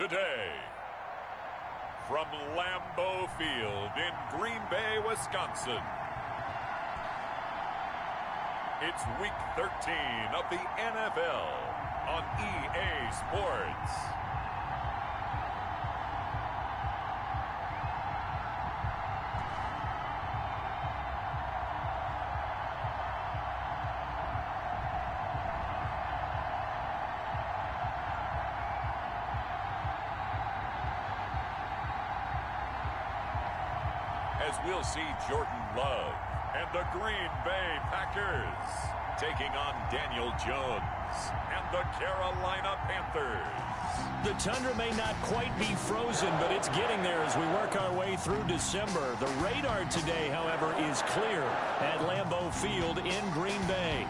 today. From Lambeau Field in Green Bay, Wisconsin. It's Week 13 of the NFL on EA Sports. As we'll see Jordan Love and the Green Bay Packers taking on Daniel Jones and the Carolina Panthers. The tundra may not quite be frozen, but it's getting there as we work our way through December. The radar today, however, is clear at Lambeau Field in Green Bay.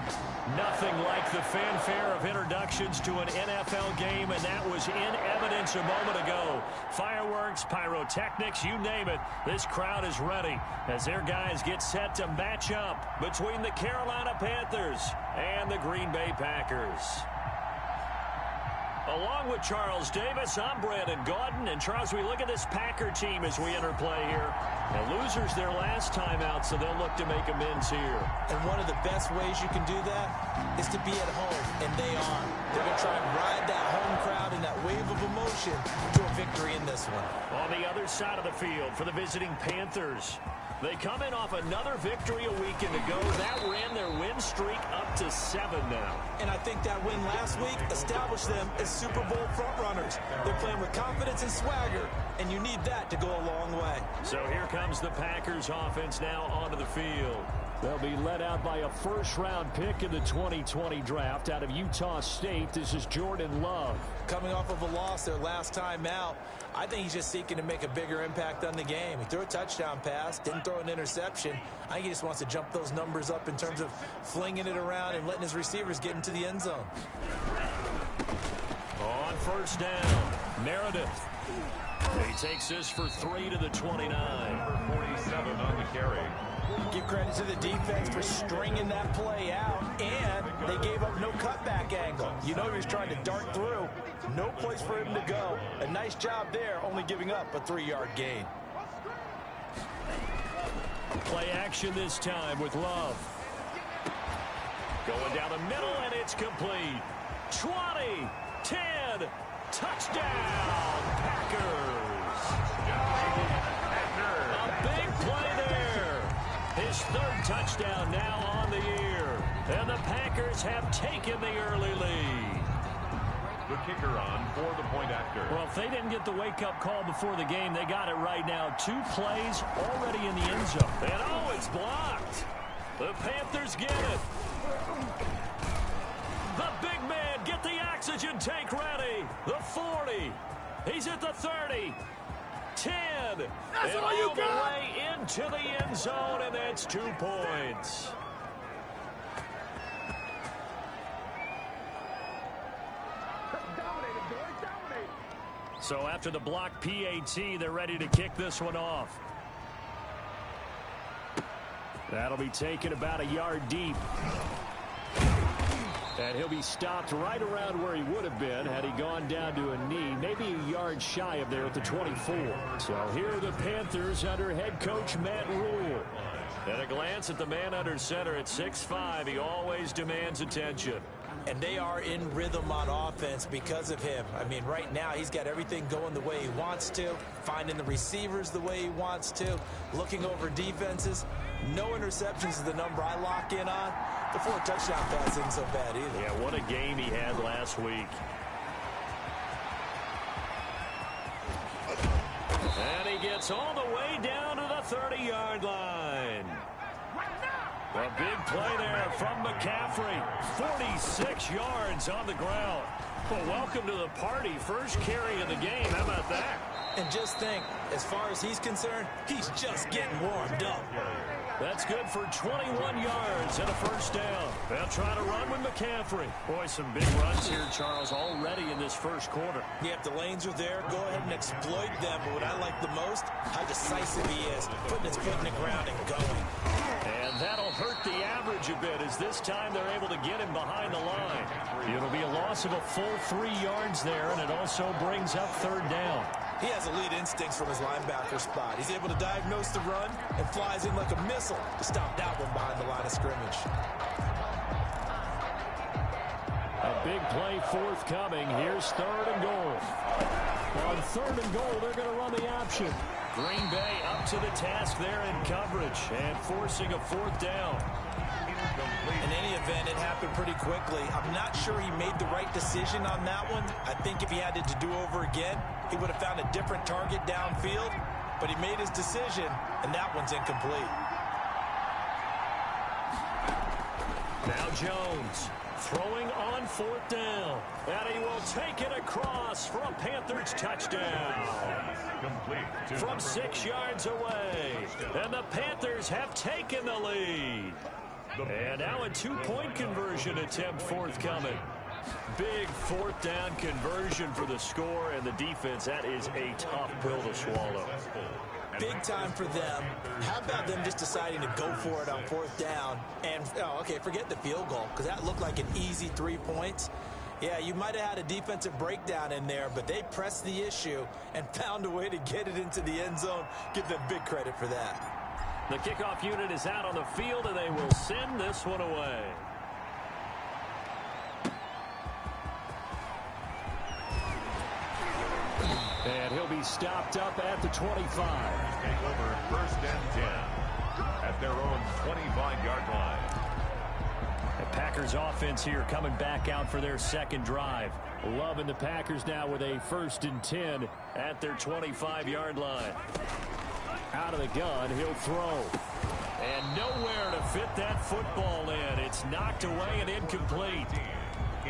Nothing like the fanfare of introductions to an NFL game, and that was in evidence a moment ago. Fireworks, pyrotechnics, you name it. This crowd is ready as their guys get set to match up between the Carolina Panthers and the Green Bay Packers. Along with Charles Davis, I'm Brandon Gaudin. And, Charles, we look at this Packer team as we enter play here. The losers their last time out, so they'll look to make amends here. And one of the best ways you can do that is to be at home, and they are. They're going to try and ride that home crowd and that wave of emotion to a victory in this one. On the other side of the field for the visiting Panthers, they come in off another victory a weekend ago. That ran their win streak up to 7 now. And I think that win last week established them as Super Bowl frontrunners. They're playing with confidence and swagger, and you need that to go a long way. So here comes the Packers offense now onto the field. They'll be led out by a first-round pick in the 2020 draft out of Utah State. This is Jordan Love. Coming off of a loss their last time out, I think he's just seeking to make a bigger impact on the game. He threw a touchdown pass, didn't throw an interception. I think he just wants to jump those numbers up in terms of flinging it around and letting his receivers get into the end zone. On first down, Meredith. He takes this for 3 to the 29. Number 47 on the carry. Give credit to the defense for stringing that play out, and they gave up no cutback angle. You know he was trying to dart through. No place for him to go. A nice job there, only giving up a 3-yard gain. Play action this time with Love. Going down the middle, and it's complete. 20, 10, touchdown, Packers. A big play there. His third touchdown now on the year. And the Packers have taken the early lead. The kicker on for the point after. Well, if they didn't get the wake-up call before the game, they got it right now. 2 plays already in the end zone. And, oh, it's blocked. The Panthers get it. The big man, get the oxygen tank ready. The 40. He's at the 30. 10. That's all you got. The way into the end zone, and that's 2 points. So after the block PAT, they're ready to kick this one off. That'll be taken about a yard deep. And he'll be stopped right around where he would have been had he gone down to a knee, maybe a yard shy of there at the 24. So here are the Panthers under head coach Matt Rule. At a glance at the man under center at 6'5", he always demands attention. And they are in rhythm on offense because of him. I mean, right now he's got everything going the way he wants to, finding the receivers the way he wants to, looking over defenses. No interceptions is the number I lock in on. The 4 touchdown pass isn't so bad either. Yeah, what a game he had last week. And he gets all the way down to the 30-yard line. A big play there from McCaffrey. 46 yards on the ground. Well, welcome to the party. First carry of the game. How about that? And just think, as far as he's concerned, he's just getting warmed up. That's good for 21 yards and a first down. They'll try to run with McCaffrey. Boy, some big runs here, Charles, already in this first quarter. Yeah, if the lanes are there, go ahead and exploit them. But what I like the most, how decisive he is, putting his foot in the ground and going. And that'll hurt the average a bit as this time they're able to get him behind the line. It'll be a loss of a full 3 yards there, and it also brings up 3rd down. He has elite instincts from his linebacker spot. He's able to diagnose the run and flies in like a missile to stop that one behind the line of scrimmage. A big play forthcoming. Here's 3rd and goal. On 3rd and goal, they're going to run the option. Green Bay up to the task there in coverage and forcing a 4th down. In any event, it happened pretty quickly. I'm not sure he made the right decision on that one. I think if he had it to do over again, he would have found a different target downfield. But he made his decision, and that one's incomplete. Now Jones throwing on 4th down. And he will take it across for a Panthers touchdown. From 6 yards away. And the Panthers have taken the lead. And now a 2-point conversion attempt forthcoming. Big 4th down conversion for the score, and the defense, that is a tough pill to swallow. Big time for them. How about them just deciding to go for it on 4th down? And, okay, forget the field goal, because that looked like an easy 3 points. Yeah, you might have had a defensive breakdown in there, but they pressed the issue and found a way to get it into the end zone. Give them big credit for that. The kickoff unit is out on the field, and they will send this one away. And he'll be stopped up at the 25. Take over 1st and 10 at their own 25-yard line. The Packers offense here coming back out for their 2nd drive. Loving the Packers now with a 1st and 10 at their 25-yard line. Out of the gun, he'll throw. And nowhere to fit that football in. It's knocked away and incomplete.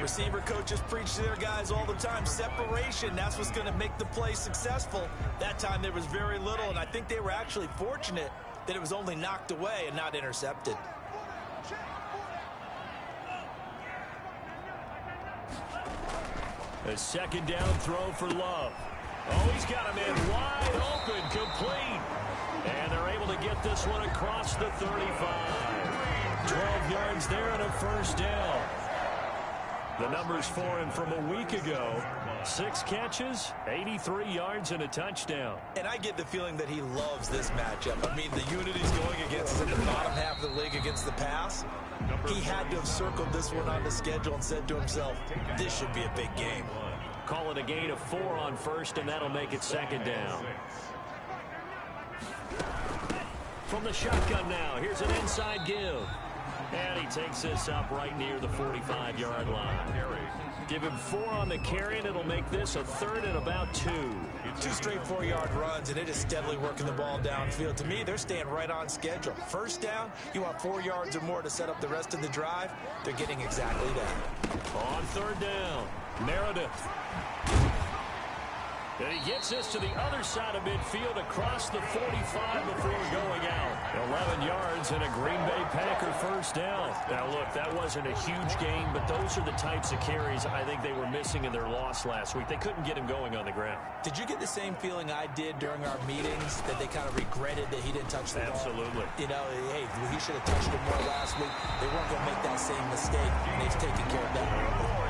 Receiver coaches preach to their guys all the time. Separation, that's what's going to make the play successful. That time there was very little, and I think they were actually fortunate that it was only knocked away and not intercepted. A 2nd down throw for Love. Oh, he's got him in wide open, complete. And they're able to get this one across the 35. 12 yards there and a 1st down. The numbers for him from a week ago. 6 catches, 83 yards, and a touchdown. And I get the feeling that he loves this matchup. I mean, the unit he's going against is in the bottom half of the league against the pass. He had to have circled this one on the schedule and said to himself, this should be a big game. Call it a gain of 4 on 1st, and that'll make it 2nd down. From the shotgun now, here's an inside give. And he takes this up right near the 45-yard line. Give him 4 on the carry, and it'll make this a 3rd and about 2. 2 straight 4-yard runs, and it is steadily working the ball downfield. To me, they're staying right on schedule. 1st down, you want 4 yards or more to set up the rest of the drive. They're getting exactly that. On 3rd down, Meredith. And he gets this to the other side of midfield across the 45 before going out. 11 yards and a Green Bay Packer 1st down. Now, look, that wasn't a huge gain, but those are the types of carries I think they were missing in their loss last week. They couldn't get him going on the ground. Did you get the same feeling I did during our meetings, that they kind of regretted that he didn't touch the ball? Absolutely. You know, hey, he should have touched it more last week. They weren't going to make that same mistake, and they've taken care of that.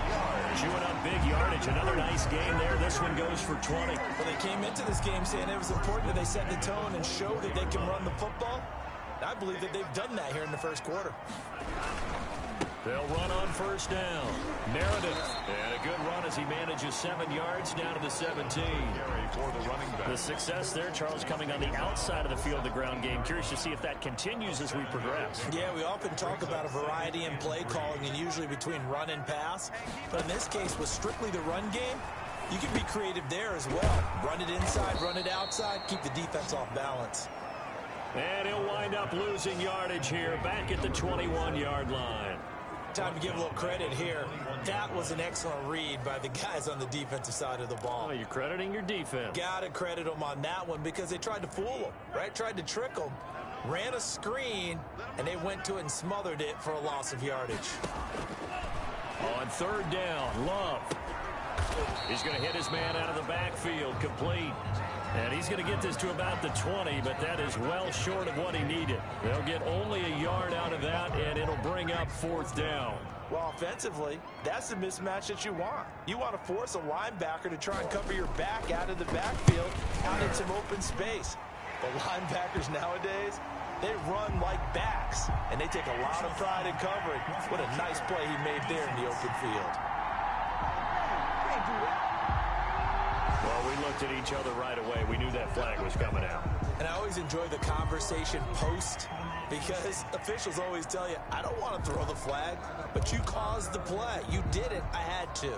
Chewing up big yardage. Another nice game there. This one goes for 20. Well, they came into this game saying it was important that they set the tone and show that they can run the football. I believe that they've done that here in the 1st quarter. They'll run on 1st down. Meredith. And a good run as he manages 7 yards down to the 17. The success there, Charles, coming on the outside of the field, the ground game. Curious to see if that continues as we progress. Yeah, we often talk about a variety in play calling and usually between run and pass. But in this case, with strictly the run game, you can be creative there as well. Run it inside, run it outside, keep the defense off balance. And he'll wind up losing yardage here back at the 21-yard line. Time to give a little credit here. That was an excellent read by the guys on the defensive side of the ball. Oh, you're crediting your defense. Got to credit them on that one because they tried to fool them, right? Tried to trick them. Ran a screen, and they went to it and smothered it for a loss of yardage. On 3rd down, Love. He's going to hit his man out of the backfield, complete. And he's going to get this to about the 20, but that is well short of what he needed. They'll get only a yard out of that, and it'll bring up 4th down. Well, offensively, that's the mismatch that you want. You want to force a linebacker to try and cover your back out of the backfield, out in some open space. But linebackers nowadays, they run like backs, and they take a lot of pride in covering. What a nice play he made there in the open field. Well, we looked at each other right away. We knew that flag was coming out. And I always enjoy the conversation post, because officials always tell you, I don't want to throw the flag, but you caused the play. You did it. I had to.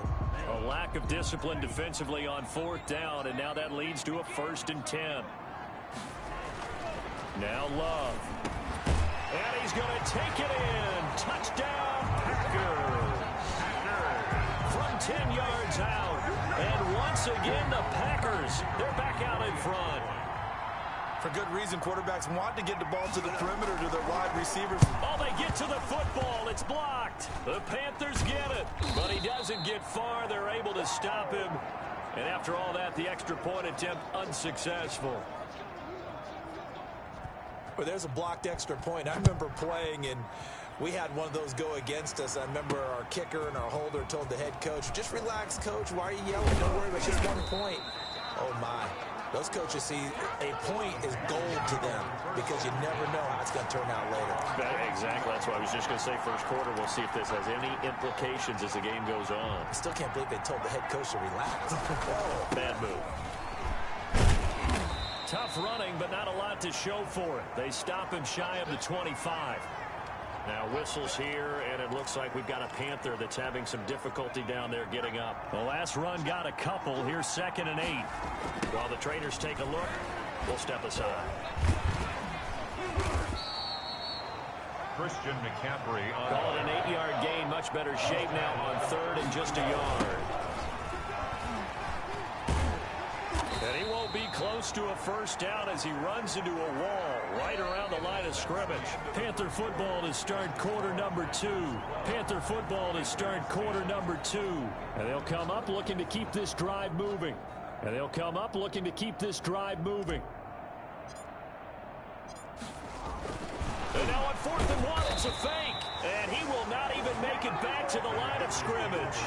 A lack of discipline defensively on 4th down, and now that leads to a 1st and 10. Now Love. And he's going to take it in. Touchdown, Packers. From 10 yards out. And once again, the Packers, they're back out in front. For good reason, quarterbacks want to get the ball to the perimeter to their wide receivers. Oh, they get to the football. It's blocked. The Panthers get it. But he doesn't get far. They're able to stop him. And after all that, the extra point attempt unsuccessful. Well, there's a blocked extra point. I remember playing, and we had one of those go against us. I remember our kicker and our holder told the head coach, just relax, coach. Why are you yelling? Don't worry, it's just 1 point. Oh, my. Those coaches see a point is gold to them because you never know how it's going to turn out later. Exactly. That's what I was just going to say. First quarter, we'll see if this has any implications as the game goes on. I still can't believe they told the head coach to relax. Bad move. Tough running, but not a lot to show for it. They stop him shy of the 25. Now whistles here, and it looks like we've got a Panther that's having some difficulty down there getting up. The last run got a couple. Here's 2nd and 8. While the trainers take a look, we'll step aside. Christian McCaffrey on. Call it an 8-yard gain. Much better shape now on 3rd and just a yard. And he won't be close to a 1st down as he runs into a wall right around the line of scrimmage. Panther football to start quarter number 2. Panther football to start quarter number 2. And they'll come up looking to keep this drive moving. And they'll come up looking to keep this drive moving. And now on 4th and 1, it's a fake. And he will not even make it back to the line of scrimmage.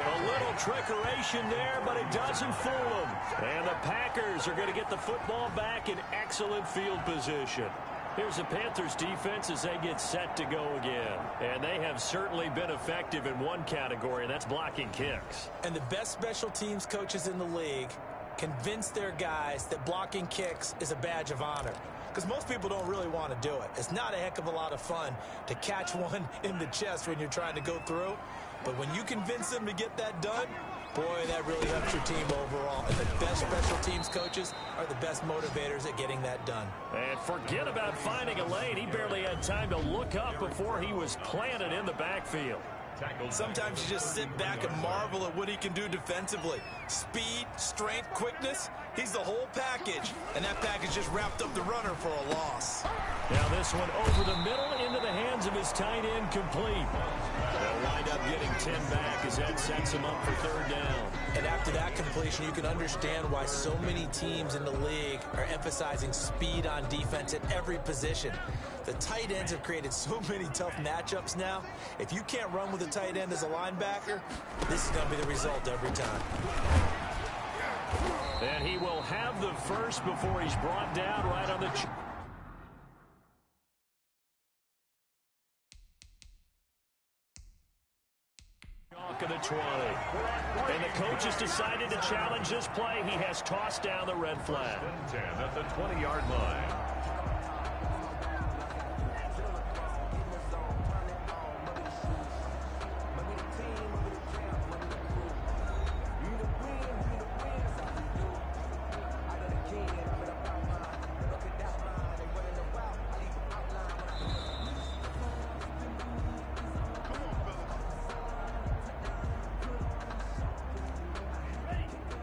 A little trickeration there, but it doesn't fool him. And the Packers are going to get the football back in excellent field position. Here's the Panthers defense as they get set to go again. And they have certainly been effective in one category, and that's blocking kicks. And the best special teams coaches in the league convince their guys that blocking kicks is a badge of honor. Because most people don't really want to do it. It's not a heck of a lot of fun to catch one in the chest when you're trying to go through. But when you convince them to get that done, boy, that really helps your team overall. And the best special teams coaches are the best motivators at getting that done. And forget about finding a lane. He barely had time to look up before he was planted in the backfield. Sometimes you just sit back and marvel at what he can do defensively. Speed, strength, quickness, he's the whole package. And that package just wrapped up the runner for a loss. Now this one over the middle into the hands of his tight end, complete. They'll wind up getting 10 back as that sets him up for 3rd down. And after that completion, you can understand why so many teams in the league are emphasizing speed on defense at every position. The tight ends have created so many tough matchups now. If you can't run with a tight end as a linebacker, this is going to be the result every time. And he will have the first before he's brought down right on the chalk of the 20. And the coach has decided to challenge this play. He has tossed down the red flag. 10 at the 20-yard line.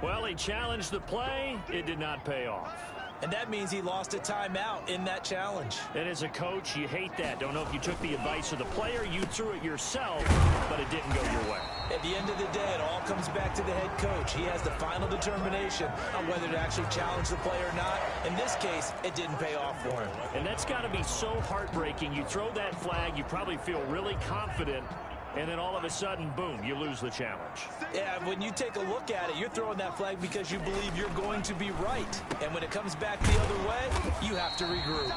Well, he challenged the play. It did not pay off. And that means he lost a timeout in that challenge. And as a coach, you hate that. Don't know if you took the advice of the player, you threw it yourself, but it didn't go your way. At the end of the day, it all comes back to the head coach. He has the final determination on whether to actually challenge the play or not. In this case, it didn't pay off for him. And that's got to be so heartbreaking. You throw that flag, you probably feel really confident, and then all of a sudden, boom, you lose the challenge. Yeah, when you take a look at it, you're throwing that flag because you believe you're going to be right. And when it comes back the other way, you have to regroup.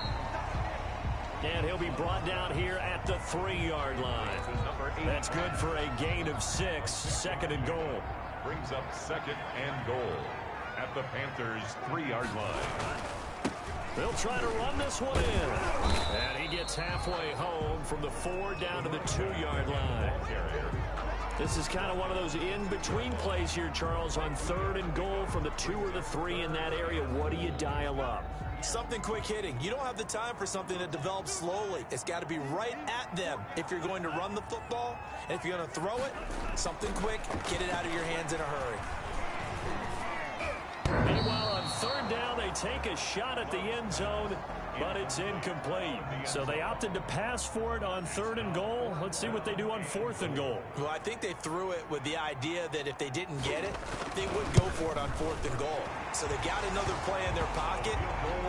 And he'll be brought down here at the 3-yard line. That's good for a gain of 6, second and goal. Brings up second and goal at the Panthers' 3-yard line. They'll try to run this one in. And he gets halfway home from the 4 down to the 2-yard line. This is kind of one of those in-between plays here, Charles, on 3rd and goal from the 2 or the 3 in that area. What do you dial up? Something quick hitting. You don't have the time for something that develops slowly. It's got to be right at them if you're going to run the football. And if you're going to throw it, something quick, get it out of your hands in a hurry. Meanwhile, on 3rd down, they take a shot at the end zone, but it's incomplete. So they opted to pass for it on 3rd and goal. Let's see what they do on 4th and goal. Well, I think they threw it with the idea that if they didn't get it, they would go for it on 4th and goal. So they got another play in their pocket.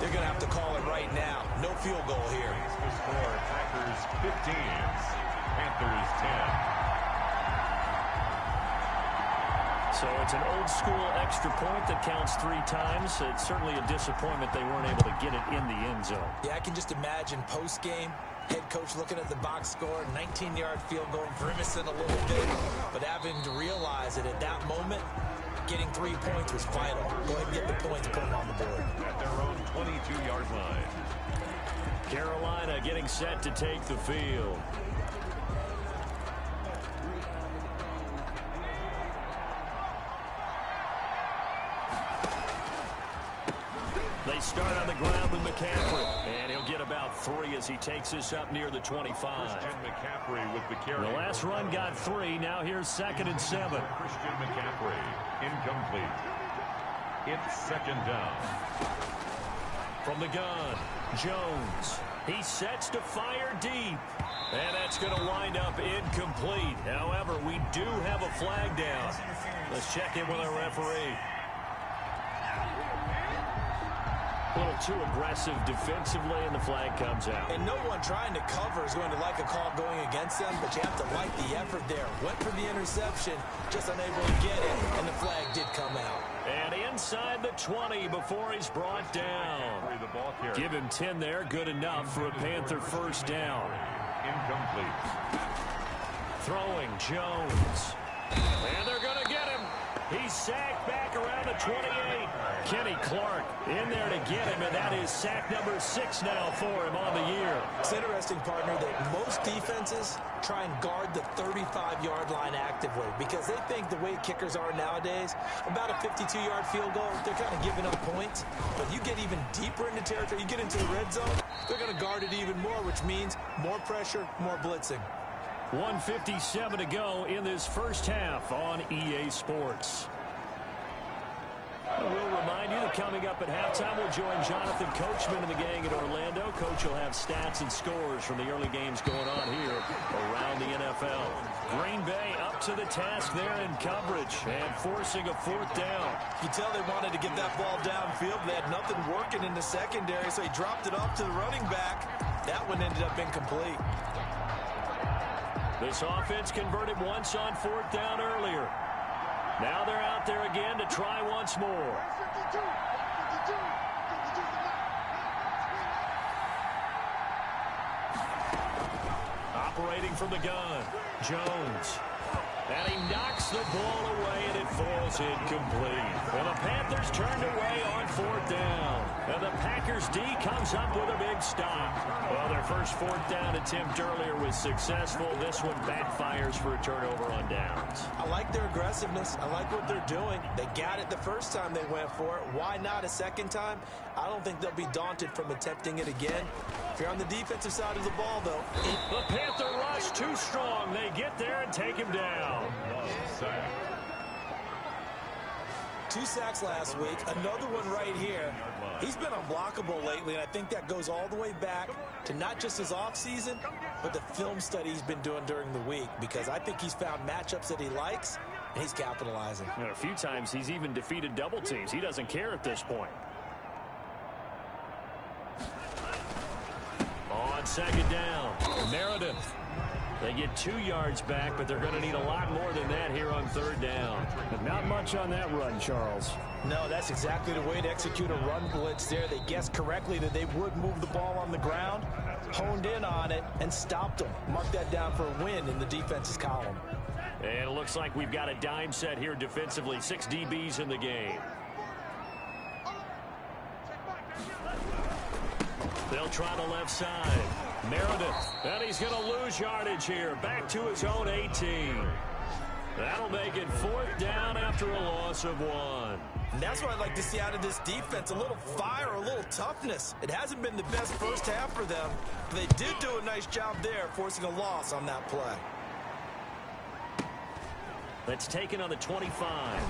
They're going to have to call it right now. No field goal here. The score, Packers 15, Panthers 10. So it's an old-school extra point that counts 3 times. It's certainly a disappointment they weren't able to get it in the end zone. Yeah, I can just imagine post-game, head coach looking at the box score, 19-yard field goal, grimacing a little bit, but having to realize that at that moment, getting 3 points was vital. Go ahead and get the points, put them on the board. At their own 22-yard line. Carolina getting set to take the field. They start on the ground with McCaffrey, and he'll get about 3 as he takes this up near the 25. Christian McCaffrey with the carry. The last run got 3. Now here's 2nd and 7. Christian McCaffrey, incomplete. It's 2nd down. From the gun, Jones. He sets to fire deep. And that's going to wind up incomplete. However, we do have a flag down. Let's check in with our referee. A little too aggressive defensively, and the flag comes out. And no one trying to cover is going to like a call going against them, but you have to like the effort there. Went for the interception, just unable to get it, and the flag did come out. And inside the 20 before he's brought down. Give him 10 there, good enough for a Panther first down. Incomplete. Throwing Jones. And they're going to get him. He's sacked back around the 28. Kenny Clark in there to get him, and that is sack number 6 now for him on the year. It's interesting, partner, that most defenses try and guard the 35-yard line actively because they think the way kickers are nowadays, about a 52-yard field goal, they're kind of giving up points. But you get even deeper into territory, you get into the red zone, they're going to guard it even more, which means more pressure, more blitzing. 1:57 to go in this first half on EA Sports. We'll remind you that coming up at halftime, we'll join Jonathan Coachman and the gang in Orlando. Coach will have stats and scores from the early games going on here around the NFL. Green Bay up to the task there in coverage and forcing a 4th down. You tell they wanted to get that ball downfield. They had nothing working in the secondary, so he dropped it off to the running back. That one ended up incomplete. This offense converted once on 4th down earlier. Now they're out there again to try once more. Operating from the gun, Jones. And he knocks the ball away, and it falls incomplete. And the Panthers turned away on 4th down. And the Packers D comes up with a big stop. Well, their first 4th down attempt earlier was successful. This one backfires for a turnover on downs. I like their aggressiveness. I like what they're doing. They got it the first time they went for it. Why not a second time? I don't think they'll be daunted from attempting it again. If you're on the defensive side of the ball, though. The Panther rush too strong. They get there and take him down. 2 sacks last week, another one right here. He's been unblockable lately, and I think that goes all the way back to not just his offseason, but the film study he's been doing during the week, because I think he's found matchups that he likes, and he's capitalizing. And a few times he's even defeated double teams. He doesn't care at this point. On second down, Meredith. They get 2 yards back, but they're going to need a lot more than that here on third down. But not much on that run, Charles. No, that's exactly the way to execute a run blitz there. They guessed correctly that they would move the ball on the ground, honed in on it, and stopped them. Mark that down for a win in the defense's column. And it looks like we've got a dime set here defensively. 6 DBs in the game. They'll try the left side. Meredith, and he's going to lose yardage here. Back to his own 18. That'll make it 4th down after a loss of 1. And that's what I'd like to see out of this defense, a little fire, a little toughness. It hasn't been the best first half for them, but they did do a nice job there, forcing a loss on that play. That's taken on the 25.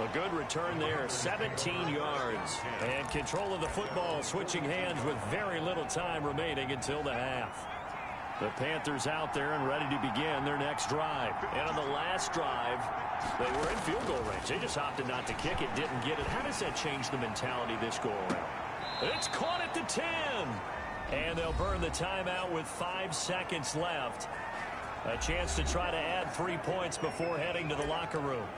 A good return there, 17 yards. And control of the football, switching hands with very little time remaining until the half. The Panthers out there and ready to begin their next drive. And on the last drive, they were in field goal range. They just opted not to kick it, didn't get it. How does that change the mentality this go around? It's caught at the 10. And they'll burn the timeout with 5 seconds left. A chance to try to add 3 points before heading to the locker room.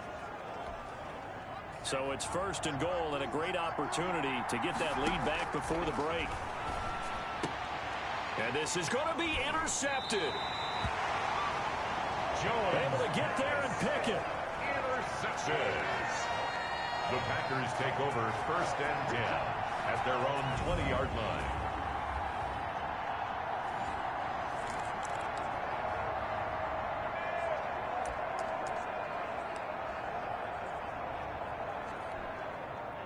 So it's 1st and goal and a great opportunity to get that lead back before the break. And this is going to be intercepted. Able to get there and pick it. Interceptions. The Packers take over 1st and 10 at their own 20-yard line.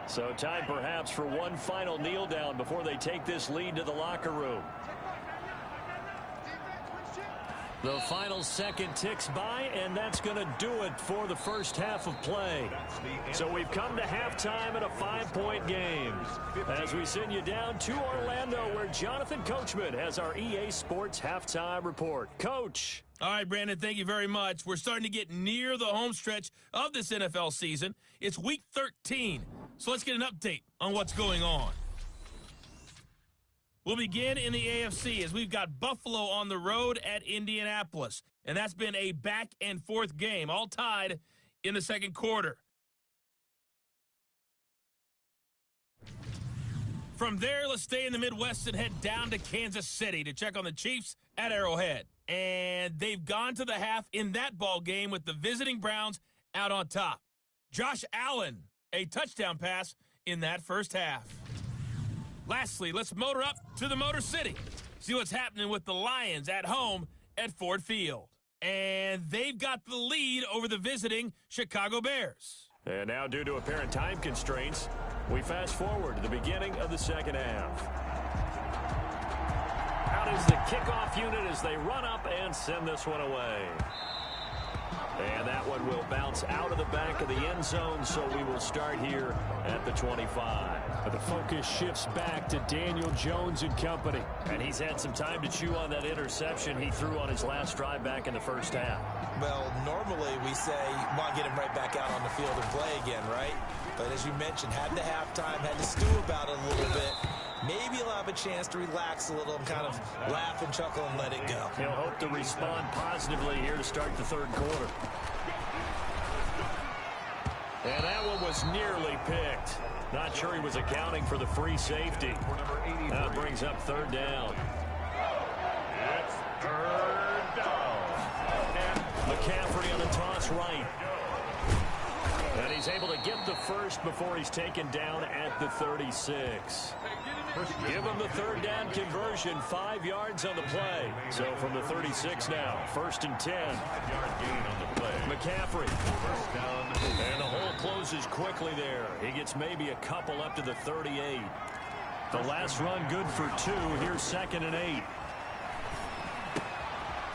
So time perhaps for one final kneel down before they take this lead to the locker room. The final second ticks by, and that's going to do it for the first half of play. So we've come to halftime in a 5-point game. As we send you down to Orlando, where Jonathan Coachman has our EA Sports halftime report. Coach. All right, Brandon, thank you very much. We're starting to get near the home stretch of this NFL season. It's week 13, so let's get an update on what's going on. We'll begin in the AFC as we've got Buffalo on the road at Indianapolis, and that's been a back-and-forth game, all tied in the second quarter. From there, let's stay in the Midwest and head down to Kansas City to check on the Chiefs at Arrowhead. And they've gone to the half in that ball game with the visiting Browns out on top. Josh Allen, a touchdown pass in that first half. Lastly, let's motor up to the Motor City. See what's happening with the Lions at home at Ford Field. And they've got the lead over the visiting Chicago Bears. And now, due to apparent time constraints, we fast forward to the beginning of the second half. Out is the kickoff unit as they run up and send this one away. And that one will bounce out of the back of the end zone, so we will start here at the 25. But the focus shifts back to Daniel Jones and company. And he's had some time to chew on that interception he threw on his last drive back in the first half. Well, normally we say, want to get him right back out on the field and play again, right? But as you mentioned, had the halftime, had to stew about it a little bit. Maybe he'll have a chance to relax a little and kind of laugh and chuckle and let it go. He'll hope to respond positively here to start the third quarter. And that one was nearly picked. Not sure he was accounting for the free safety. That brings up third down. It's third down. And McCaffrey on the toss right. And he's able to get the first before he's taken down at the 36. Give him the third down conversion, 5 yards on the play. So from the 36 now, 1st and 10. 5-yard gain on the play. McCaffrey. First down. And the hole closes quickly there. He gets maybe a couple up to the 38. The last run good for 2. Here's 2nd and 8.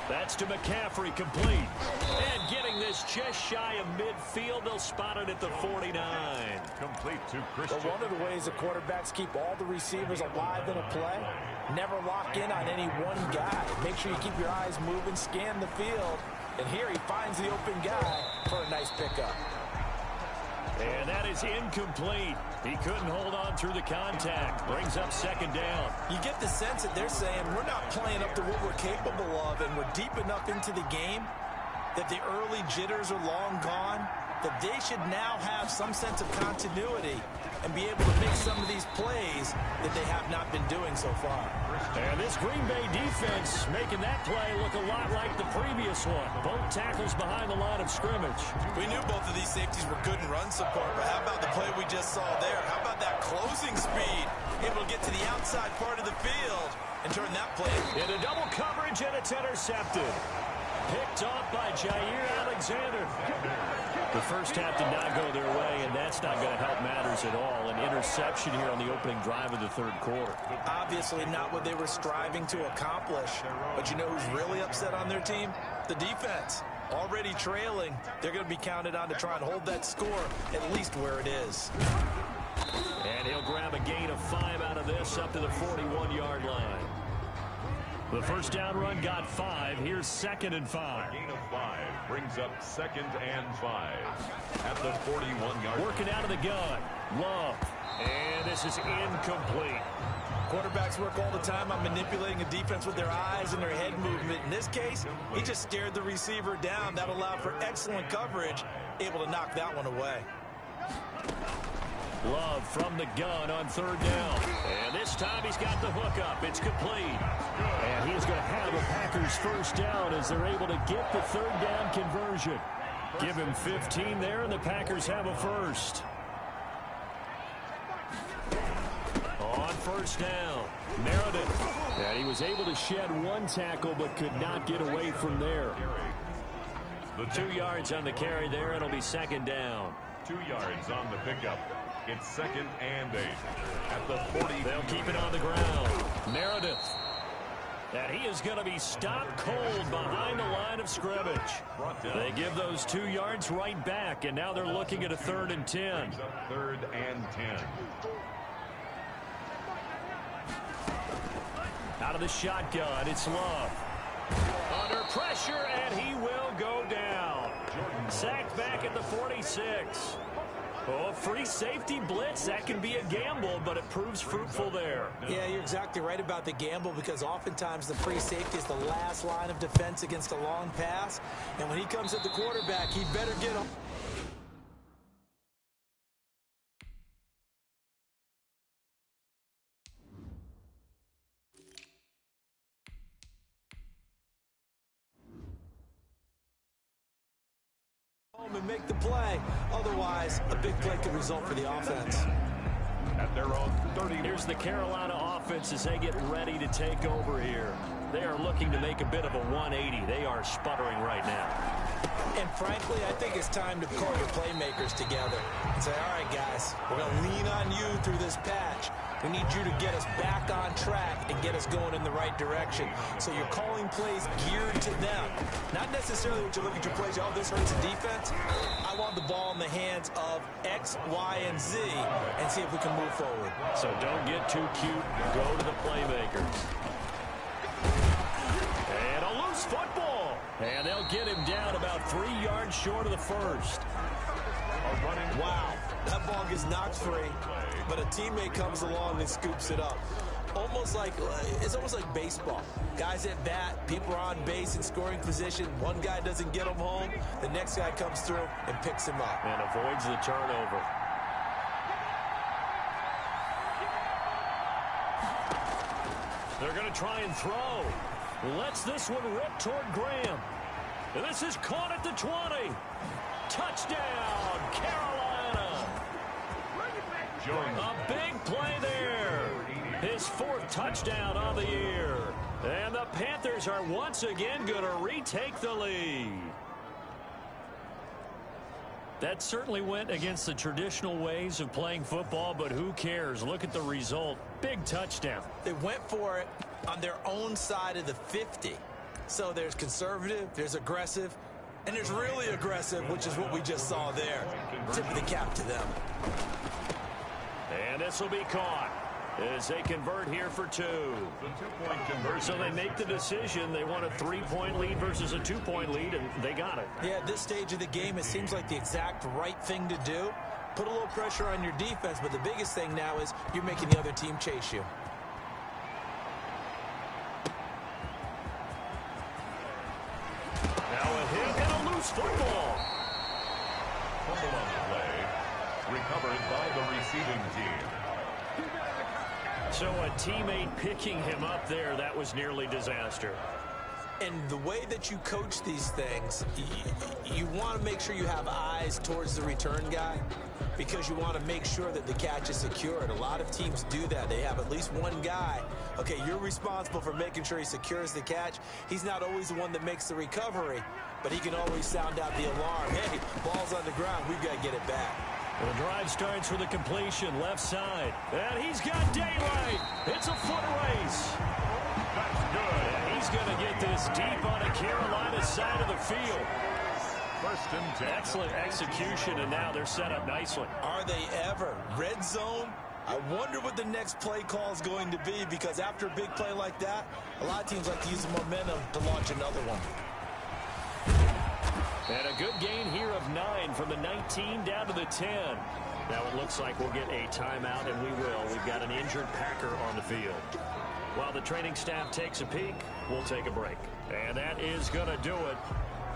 That's to McCaffrey, complete. And getting this just shy of midfield, they'll spot it at the 49. Complete to Christian. Well, one of the ways the quarterbacks keep all the receivers alive in a play, never lock in on any one guy. Make sure you keep your eyes moving, scan the field. And here he finds the open guy for a nice pickup. And that is incomplete. He couldn't hold on through the contact. Brings up second down. You get the sense that they're saying we're not playing up to what we're capable of, and we're deep enough into the game that the early jitters are long gone, that they should now have some sense of continuity and be able to make some of these plays that they have not been doing so far. And this Green Bay defense making that play look a lot like the previous one. Both tackles behind the line of scrimmage. We knew both of these safeties were good in run support, but how about the play we just saw there? How about that closing speed? Able to get to the outside part of the field and turn that play into double coverage, and it's intercepted. Picked off by Jair Alexander. The first half did not go their way, and that's not going to help matters at all. An interception here on the opening drive of the third quarter. Obviously not what they were striving to accomplish. But you know who's really upset on their team? The defense. Already trailing. They're going to be counted on to try and hold that score at least where it is. And he'll grab a gain of 5 out of this up to the 41-yard line. The first down run got 5. Here's 2nd and 5. Gain of 5 brings up 2nd and 5 at the 41-yard. Working out of the gun. Love. And this is incomplete. Quarterbacks work all the time on manipulating a defense with their eyes and their head movement. In this case, he just stared the receiver down. That allowed for excellent coverage, able to knock that one away. Love from the gun on 3rd down. And this time he's got the hook up. It's complete. And he is going to have a Packers first down as they're able to get the 3rd down conversion. Give him 15 there, and the Packers have a first. On 1st down, Meredith. And he was able to shed 1 tackle but could not get away from there. The 2 yards on the carry there. It'll be 2nd down. 2 yards on the pickup. It's 2nd and 8 at the 40. They'll keep it on the ground. Meredith. And he is going to be stopped cold behind the line of scrimmage. They give those 2 yards right back, and now they're looking at a 3rd and 10. 3rd and 10. Out of the shotgun, it's Love. Under pressure, and he will go down. Sacked back at the 46. Oh, free safety blitz, that can be a gamble, but it proves fruitful there. Yeah, you're exactly right about the gamble, because oftentimes the free safety is the last line of defense against a long pass. And when he comes at the quarterback, he better get him. And make the play. Otherwise, a big play could result for the offense. At their own 30. Here's the Carolina offense as they get ready to take over here. They are looking to make a bit of a 180. They are sputtering right now. And frankly, I think it's time to call your playmakers together and say, all right, guys, we're going to lean on you through this patch. We need you to get us back on track and get us going in the right direction. So you're calling plays geared to them. Not necessarily what you look at your plays, oh, this hurts the defense. I want the ball in the hands of X, Y, and Z and see if we can move forward. So don't get too cute. Go to the playmakers. And a loose football. And they'll get him down about 3 yards short of the first. Wow, that ball gets knocked free, but a teammate comes along and scoops it up. It's almost like baseball. Guys at bat, people are on base in scoring position. One guy doesn't get him home. The next guy comes through and picks him up. And avoids the turnover. They're going to try and throw. Lets this one rip toward Graham. And this is caught at the 20. Touchdown, Carolina. A big play there. His 4th touchdown on the year. And the Panthers are once again going to retake the lead. That certainly went against the traditional ways of playing football, but who cares? Look at the result. Big touchdown. They went for it on their own side of the 50. So there's conservative, there's aggressive, and there's really aggressive, which is what we just saw there. Tip of the cap to them. And this will be caught as they convert here for 2. So they make the decision. They want a 3-point lead versus a 2-point lead, and they got it. Yeah, at this stage of the game, it seems like the exact right thing to do. Put a little pressure on your defense, but the biggest thing now is you're making the other team chase you. Now a hit and a loose football. Fumble on the play. Recovered by the receiving team. So a teammate picking him up there, that was nearly disaster. And the way that you coach these things, you want to make sure you have eyes towards the return guy because you want to make sure that the catch is secured. A lot of teams do that. They have at least one guy. Okay, you're responsible for making sure he secures the catch. He's not always the one that makes the recovery, but he can always sound out the alarm. Hey, ball's on the ground. We've got to get it back. The drive starts with a completion, left side. And he's got daylight. It's a foot race. That's good. And he's going to get this deep on the Carolina side of the field. First and 10. Excellent execution, and now they're set up nicely. Are they ever? Red zone? I wonder what the next play call is going to be because after a big play like that, a lot of teams like to use the momentum to launch another one. And a good gain here of 9 from the 19 down to the 10. Now it looks like we'll get a timeout, and we will. We've got an injured Packer on the field. While the training staff takes a peek, we'll take a break. And that is going to do it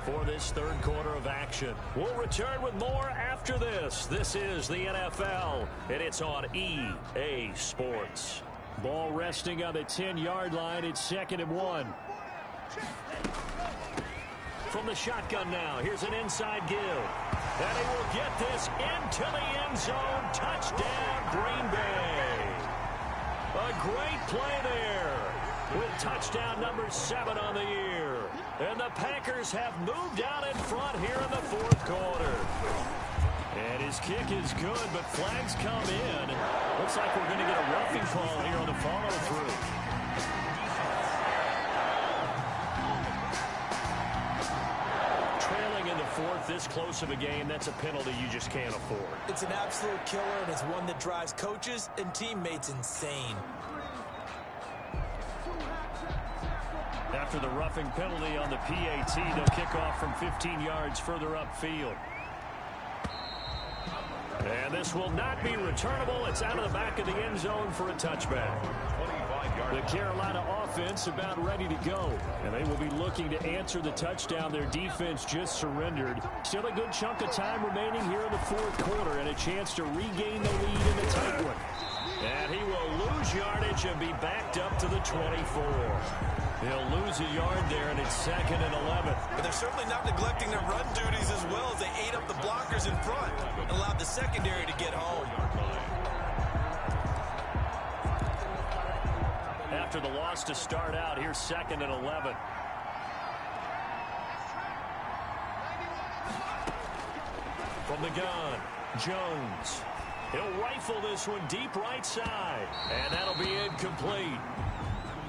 for this third quarter of action. We'll return with more after this. This is the NFL, and it's on EA Sports. Ball resting on the 10-yard line. It's 2nd and 1. From the shotgun now, here's an inside give. And he will get this into the end zone. Touchdown, Green Bay. A great play there with touchdown number 7 on the year. And the Packers have moved out in front here in the fourth quarter. And his kick is good, but flags come in. Looks like we're going to get a roughing call here on the follow-through. Fourth, this close of a game, that's a penalty you just can't afford. It's an absolute killer, and it's one that drives coaches and teammates insane. After the roughing penalty on the PAT, they'll kick off from 15 yards further upfield. And this will not be returnable. It's out of the back of the end zone for a touchback. The Carolina offense about ready to go, and they will be looking to answer the touchdown their defense just surrendered. Still a good chunk of time remaining here in the fourth quarter and a chance to regain the lead in the tight one. And he will lose yardage and be backed up to the 24. He'll lose a yard there, and it's 2nd and 11. But they're certainly not neglecting their run duties as well as they ate up the blockers in front and allowed the secondary to get home. After the loss to start out, here's 2nd and 11. From the gun, Jones. He'll rifle this one deep right side, and that'll be incomplete.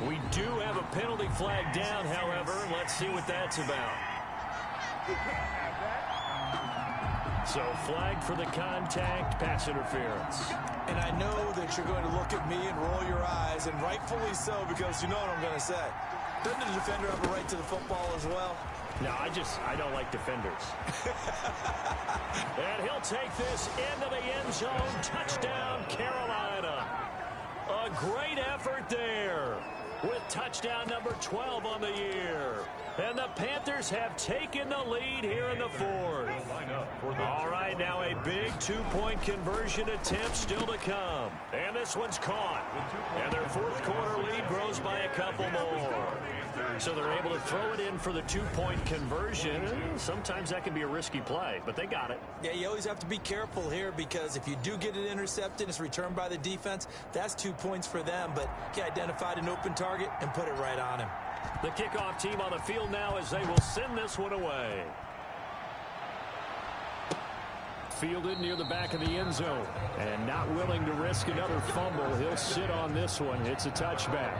We do have a penalty flag down, however. Let's see what that's about. So flag for the contact, pass interference. And I know that you're going to look at me and roll your eyes, and rightfully so, because you know what I'm going to say. Doesn't the defender have a right to the football as well? No, I don't like defenders. And he'll take this into the end zone. Touchdown, Carolina. A great effort there with touchdown number 12 on the year. And the Panthers have taken the lead here in the fourth. All right, now a big two-point conversion attempt still to come. And this one's caught. And their fourth quarter lead grows by a couple more. So they're able to throw it in for the two-point conversion. Sometimes that can be a risky play, but they got it. Yeah, you always have to be careful here because if you do get it intercepted, it's returned by the defense, that's 2 points for them. But he identified an open target and put it right on him. The kickoff team on the field now as they will send this one away. fielded near the back of the end zone. And not willing to risk another fumble, he'll sit on this one. It's a touchback.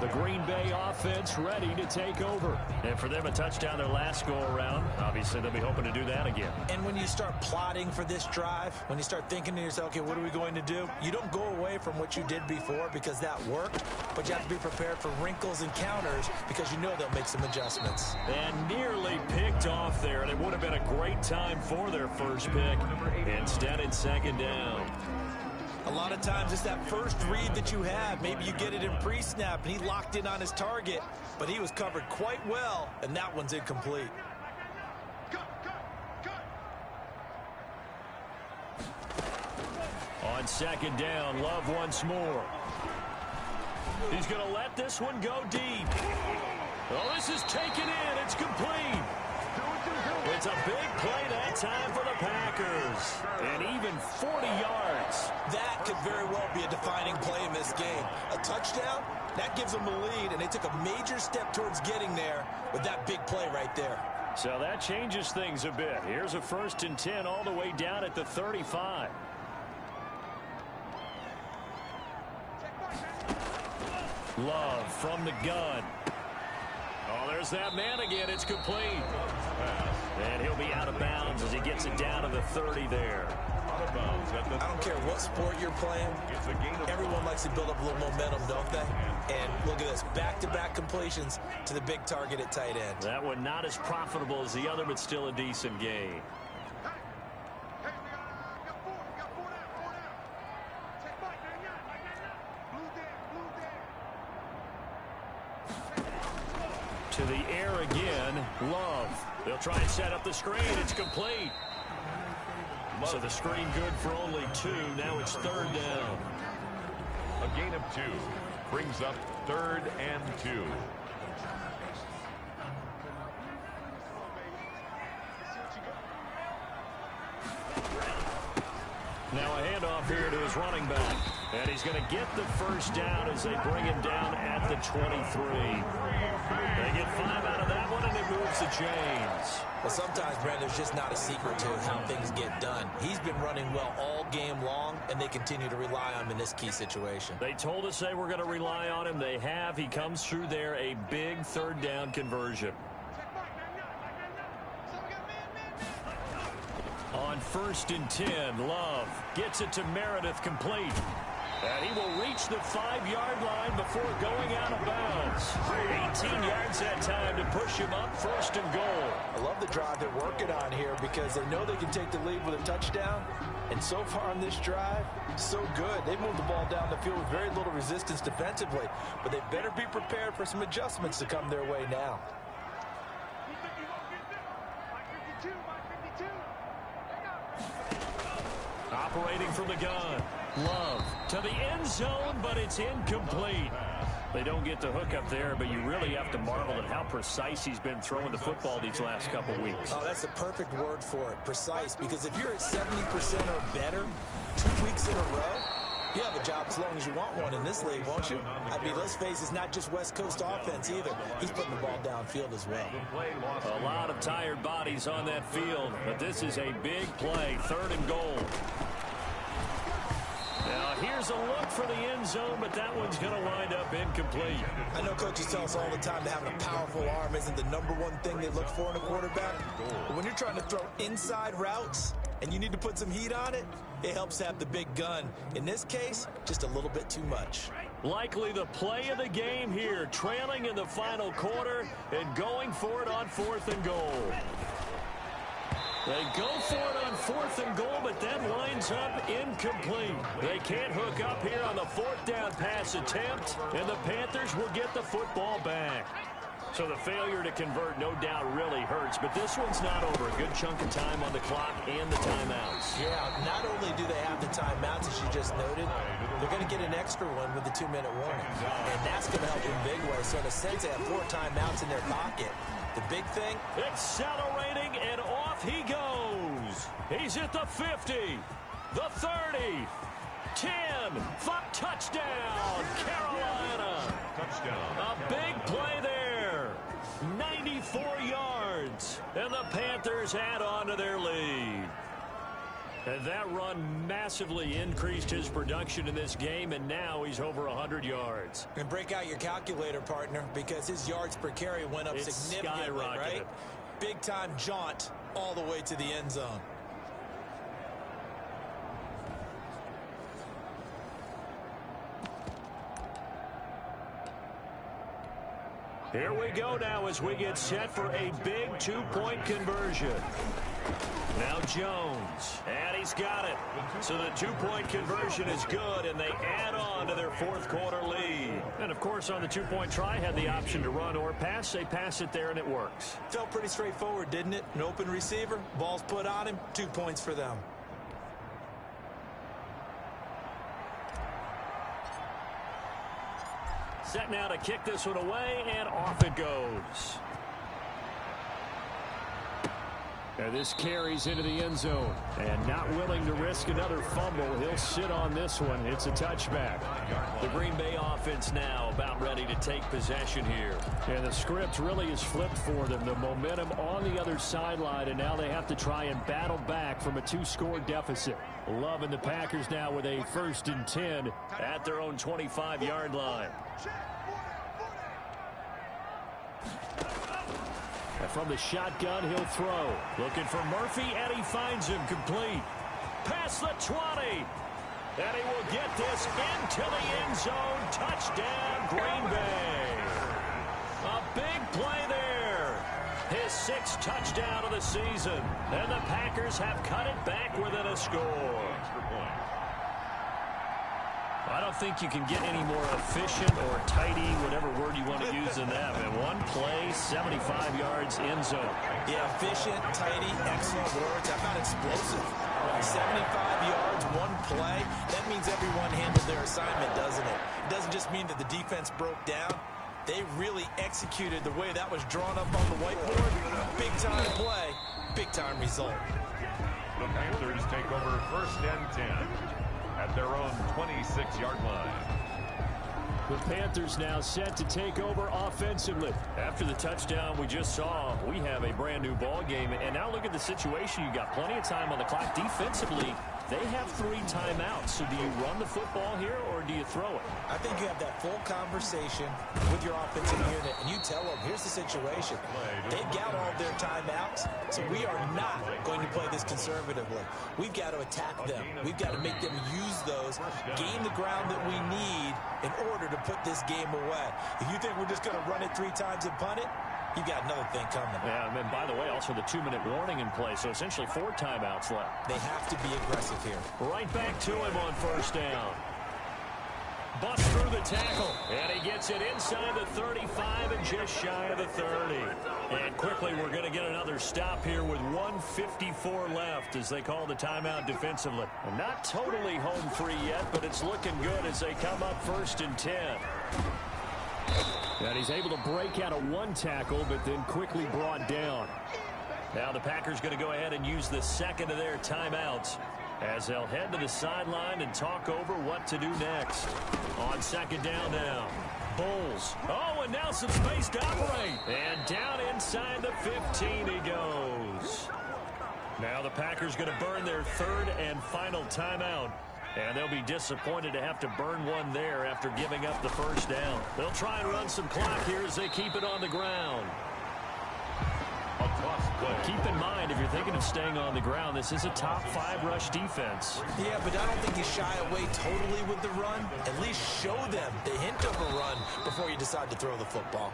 The Green Bay offense ready to take over. And for them, a touchdown their last go-around. Obviously, they'll be hoping to do that again. And when you start plotting for this drive, when you start thinking to yourself, okay, what are we going to do? You don't go away from what you did before because that worked, but you have to be prepared for wrinkles and counters because you know they'll make some adjustments. And nearly picked off there, and it would have been a great time for their first pick. Instead, it's second down. A lot of times it's that first read that you have. Maybe you get it in pre-snap, and he locked in on his target, but he was covered quite well, and that one's incomplete. On second down, Love once more. He's going to let this one go deep. Oh, this is taken in. It's complete. It's a big play that time for the Packers. And even 40 yards. That could very well be a defining play in this game. A touchdown, that gives them the lead, and they took a major step towards getting there with that big play right there. So that changes things a bit. Here's a 1st and 10 all the way down at the 35. Love from the gun. Oh, there's that man again. It's complete. And he'll be out of bounds as he gets it down to the 30 there. I don't care what sport you're playing. Everyone likes to build up a little momentum, don't they? And look at this. Back-to-back completions to the big target at tight end. That one not as profitable as the other, but still a decent gain. To the air again, Love. They'll try and set up the screen. It's complete. So the screen good for only 2. Now it's 3rd down. A gain of 2 brings up 3rd and 2. Now a handoff here to his running back. And he's going to get the first down as they bring him down at the 23. They get 5 out of that one, and it moves the chains. Well, sometimes, Brandon, there's just not a secret to how things get done. He's been running well all game long, and they continue to rely on him in this key situation. They told us they were going to rely on him. They have. He comes through there, a big 3rd down conversion. On 1st and 10, Love gets it to Meredith complete. And he will reach the 5-yard line before going out of bounds. 18 yards that time to push him up 1st and goal. I love the drive they're working on here because they know they can take the lead with a touchdown. And so far on this drive, so good. They moved the ball down the field with very little resistance defensively. But they better be prepared for some adjustments to come their way now. Operating from the gun. Love to the end zone, but it's incomplete. They don't get the hook up there, but you really have to marvel at how precise he's been throwing the football these last couple weeks. Oh, that's the perfect word for it, precise, because if you're at 70% or better 2 weeks in a row, you have a job as long as you want one in this league, won't you? I mean, let's face it, it's not just West Coast offense either. He's putting the ball downfield as well. A lot of tired bodies on that field, but this is a big play, 3rd and goal. Now, here's a look for the end zone, but that one's going to wind up incomplete. I know coaches tell us all the time that having a powerful arm isn't the #1 thing they look for in a quarterback. But when you're trying to throw inside routes and you need to put some heat on it, it helps to have the big gun. In this case, just a little bit too much. Likely the play of the game here, trailing in the final quarter and going for it on 4th and goal. They go for it on 4th and goal, but that winds up incomplete. They can't hook up here on the 4th down pass attempt, and the Panthers will get the football back. So the failure to convert no doubt really hurts, but this one's not over. A good chunk of time on the clock and the timeouts. Yeah, not only do they have the timeouts, as you just noted, they're going to get an extra one with the 2-minute warning. And that's going to help in a big way. So in a sense, they have 4 timeouts in their pocket. The big thing, accelerating, and off he goes. He's at the 50, the 30, 10, 5, touchdown, Carolina. Touchdown. A big play there. 94 yards. And the Panthers add on to their lead. And that run massively increased his production in this game, and now he's over 100 yards. And break out your calculator, partner, because his yards per carry went up significantly, right? Big-time jaunt all the way to the end zone. Here we go now as we get set for a big two-point conversion. Now Jones, and he's got it. So the two-point conversion is good, and they add on to their fourth quarter lead. And, of course, on the two-point try, had the option to run or pass. They pass it there, and it works. Felt pretty straightforward, didn't it? An open receiver, ball's put on him, 2 points for them. Set now to kick this one away, and off it goes. And this carries into the end zone. And not willing to risk another fumble, he'll sit on this one. It's a touchback. The Green Bay offense now about ready to take possession here. And the script really is flipped for them. The momentum on the other sideline, and now they have to try and battle back from a 2-score deficit. Loving the Packers now with a 1st and 10 at their own 25-yard line. And from the shotgun, he'll throw. Looking for Murphy, and he finds him complete. Past the 20. And he will get this into the end zone. Touchdown, Green Bay. A big play there. His 6th touchdown of the season. And the Packers have cut it back within a score. I don't think you can get any more efficient or tidy, whatever word you want to use in that. And one play, 75 yards in zone. Yeah, efficient, tidy, excellent words. How about explosive? 75 yards, one play. That means everyone handled their assignment, doesn't it? It doesn't just mean that the defense broke down. They really executed the way that was drawn up on the whiteboard. Big-time play, big-time result. The Panthers take over 1st and 10. At their own 26-yard line. The Panthers now set to take over offensively. After the touchdown we just saw, we have a brand new ball game. And now look at the situation. You got plenty of time on the clock. Defensively, they have 3 timeouts. So do you run the football here or do you throw it? I think you have that full conversation with your offensive unit, and you tell them, here's the situation. They've got all their timeouts, so we are not going to play this conservatively. We've got to attack them. We've got to make them use those, gain the ground that we need in order to put this game away. If you think we're just going to run it 3 times and punt it, you got another thing coming. Yeah, and then, by the way, also the 2-minute warning in play, so essentially 4 timeouts left. They have to be aggressive here. Right back to him on 1st down. Busts through the tackle, and he gets it inside the 35 and just shy of the 30. And quickly, we're going to get another stop here with 1:54 left as they call the timeout defensively. And not totally home free yet, but it's looking good as they come up 1st and 10. And he's able to break out of 1 tackle, but then quickly brought down. Now the Packers going to go ahead and use the 2nd of their timeouts as they'll head to the sideline and talk over what to do next. On 2nd down now. Bulls. Oh, and now some space to operate. And down inside the 15 he goes. Now the Packers going to burn their 3rd and final timeout. And they'll be disappointed to have to burn one there after giving up the 1st down. They'll try and run some clock here as they keep it on the ground. Keep in mind, if you're thinking of staying on the ground, this is a top 5 rush defense. Yeah, but I don't think you shy away totally with the run. At least show them the hint of a run before you decide to throw the football.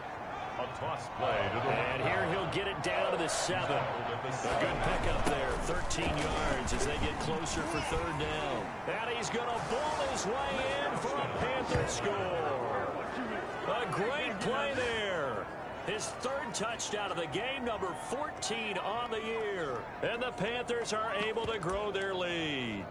A toss play to the and here he'll get it down to the 7. A good pickup there, 13 yards as they get closer for 3rd down. And he's going to ball his way in for a Panthers score. A great play there. His 3rd touchdown of the game, number 14 on the year. And the Panthers are able to grow their lead.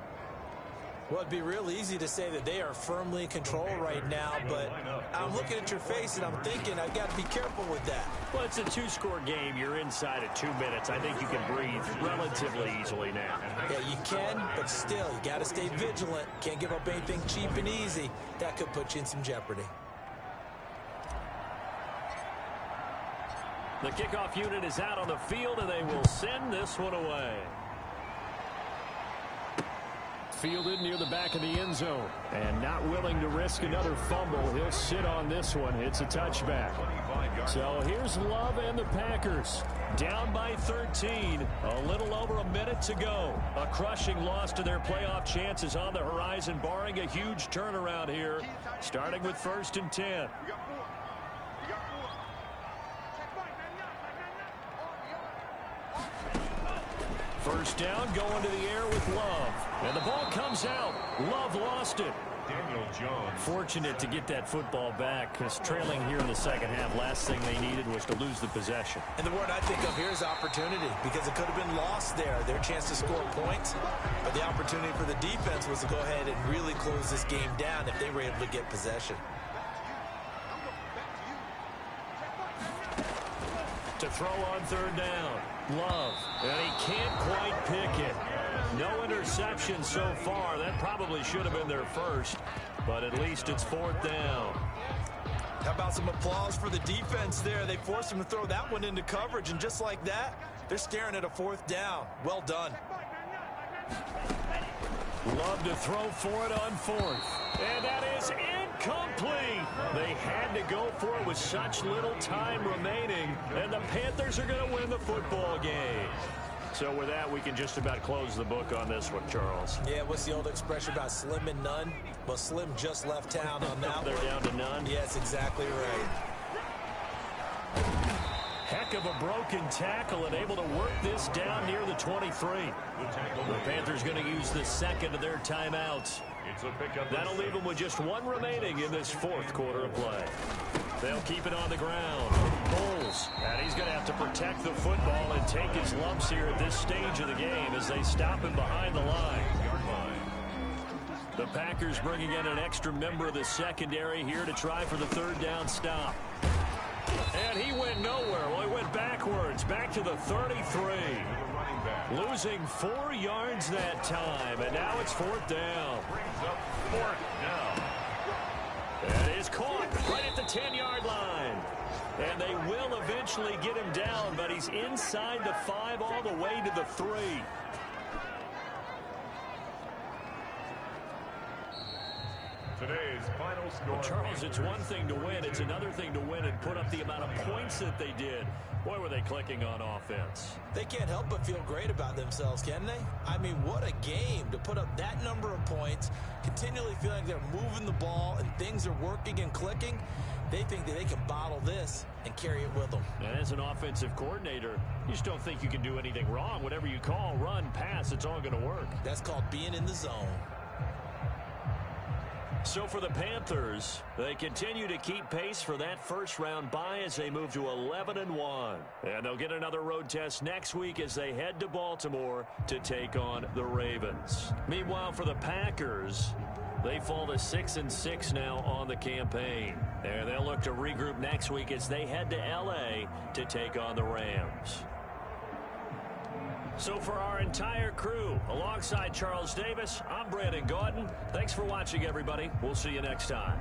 Well, it'd be real easy to say that they are firmly in control right now, but I'm looking at your face and I'm thinking I've got to be careful with that. Well, it's a 2-score game. You're inside at 2 minutes. I think you can breathe relatively easily now. Yeah, you can, but still, you got to stay vigilant. Can't give up anything cheap and easy. That could put you in some jeopardy. The kickoff unit is out on the field, and they will send this one away. fielded near the back of the end zone. And not willing to risk another fumble. He'll sit on this one. It's a touchback. So here's Love and the Packers. Down by 13. A little over a minute to go. A crushing loss to their playoff chances on the horizon, barring a huge turnaround here, starting with 1st and 10. First down, going to the air with Love. And the ball comes out. Love lost it. Daniel Jones. Fortunate to get that football back, because trailing here in the second half, last thing they needed was to lose the possession. And the word I think of here is opportunity, because it could have been lost there, their chance to score points. But the opportunity for the defense was to go ahead and really close this game down if they were able to get possession. To throw on 3rd down. Love. And he can't quite pick it. No interception so far. That probably should have been their first. But at least it's 4th down. How about some applause for the defense there? They forced him to throw that one into coverage. And just like that, they're staring at a 4th down. Well done. Love to throw for it on 4th. And that is incomplete. They had to go for it with such little time remaining. And the Panthers are going to win the football game. So with that, we can just about close the book on this one, Charles. Yeah, what's the old expression about slim and none? Well, Slim just left town on that They're one. down to none? Yes, exactly right. Heck of a broken tackle and able to work this down near the 23. The Panthers going to use the second of their timeouts. That'll leave them with just one remaining in this 4th quarter of play. They'll keep it on the ground. Bowles, and he's going to have to protect the football and take his lumps here at this stage of the game as they stop him behind the line. The Packers bringing in an extra member of the secondary here to try for the 3rd down stop. And he went nowhere. Well, he went backwards, back to the 33. Losing 4 yards that time, and now it's 4th down. That is caught right at the 10-yard line. And they will eventually get him down, but he's inside the 5 all the way to the 3. Today's final score. Well, Charles, it's one thing to win. It's another thing to win and put up the amount of points that they did. Boy, were they clicking on offense. They can't help but feel great about themselves, can they? I mean, what a game to put up that number of points, continually feeling like they're moving the ball and things are working and clicking. They think that they can bottle this and carry it with them. And as an offensive coordinator, you just don't think you can do anything wrong. Whatever you call, run, pass, it's all going to work. That's called being in the zone. So for the Panthers, they continue to keep pace for that first-round bye as they move to 11-1. And they'll get another road test next week as they head to Baltimore to take on the Ravens. Meanwhile, for the Packers, they fall to 6-6 now on the campaign. And they'll look to regroup next week as they head to L.A. to take on the Rams. So for our entire crew, alongside Charles Davis, I'm Brandon Gaudin. Thanks for watching, everybody. We'll see you next time.